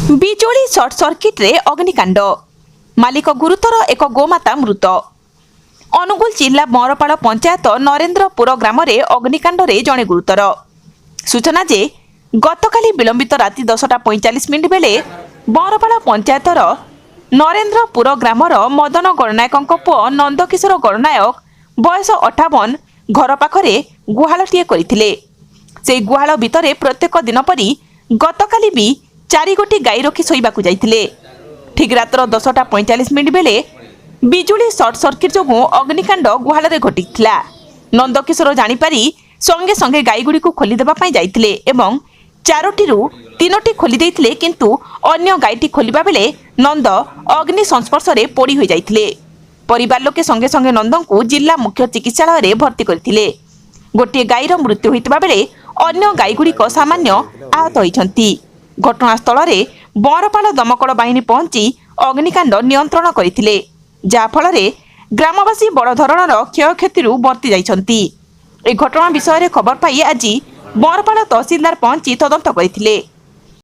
ବିଜୁଳି ସର୍ଟ ସର୍କିଟ୍ରେ ଅଗ୍ନିକାଣ୍ଡ ମାଲିକ ଗୁରୁତର ଏକ ଗୋମାତା ମୃତ। ଅନୁଗୁଳ ଜିଲ୍ଲା ବଅଁରପାଳ ପଞ୍ଚାୟତ ନରେନ୍ଦ୍ରପୁର ଗ୍ରାମରେ ଅଗ୍ନିକାଣ୍ଡରେ ଜଣେ ଗୁରୁତର। ସୂଚନା ଯେ ଗତକାଲି ବିଳମ୍ବିତ ରାତି 10:45 ବେଳେ ବଅଁରପାଳ ପଞ୍ଚାୟତର ନରେନ୍ଦ୍ରପୁର ଗ୍ରାମର ମଦନ ଗଣନାୟକଙ୍କ ପୁଅ ନନ୍ଦକିଶୋର ଗଣନାୟକ ବୟସ 58 ଘର ପାଖରେ ଗୁହାଳଟିଏ କରିଥିଲେ। ସେହି ଗୁହାଳ ଭିତରେ ପ୍ରତ୍ୟେକ ଦିନ ପରି ଗତକାଲି ବି 4 ଗୋଟି ଗାଈ ରଖି ଶୋଇବାକୁ ଯାଇଥିଲେ। ଠିକ୍ ରାତ୍ର 10:45 ବେଳେ ବିଜୁଳି ସର୍ଟ ସର୍କିଟ୍ ଯୋଗୁଁ ଅଗ୍ନିକାଣ୍ଡ ଗୁହାଳରେ ଘଟିଥିଲା। ନନ୍ଦକିଶୋର ଜାଣିପାରି ସଙ୍ଗେ ସଙ୍ଗେ ଗାଈଗୁଡ଼ିକୁ ଖୋଲିଦେବା ପାଇଁ ଯାଇଥିଲେ ଏବଂ 4ଟିରୁ 3ଟି ଖୋଲି ଦେଇଥିଲେ, କିନ୍ତୁ ଅନ୍ୟ ଗାଈଟି ଖୋଲିବା ବେଳେ ନନ୍ଦ ଅଗ୍ନି ସଂସ୍ପର୍ଶରେ ପୋଡ଼ି ହୋଇଯାଇଥିଲେ। ପରିବାର ଲୋକେ ସଙ୍ଗେ ସଙ୍ଗେ ନନ୍ଦଙ୍କୁ ଜିଲ୍ଲା ମୁଖ୍ୟ ଚିକିତ୍ସାଳୟରେ ଭର୍ତ୍ତି କରିଥିଲେ। ଗୋଟିଏ ଗାଈର ମୃତ୍ୟୁ ହୋଇଥିବା ବେଳେ ଅନ୍ୟ ଗାଈଗୁଡ଼ିକ ସାମାନ୍ୟ ଆହତ ହୋଇଛନ୍ତି। ଘଟଣାସ୍ଥଳରେ ବଅଁରପାଳ ଦମକଳ ବାହିନୀ ପହଞ୍ଚି ଅଗ୍ନିକାଣ୍ଡ ନିୟନ୍ତ୍ରଣ କରିଥିଲେ, ଯାହାଫଳରେ ଗ୍ରାମବାସୀ ବଡ଼ ଧରଣର କ୍ଷୟକ୍ଷତିରୁ ବର୍ତ୍ତି ଯାଇଛନ୍ତି। ଏହି ଘଟଣା ବିଷୟରେ ଖବର ପାଇ ଆଜି ବଅଁରପାଳ ତହସିଲଦାର ପହଞ୍ଚି ତଦନ୍ତ କରିଥିଲେ।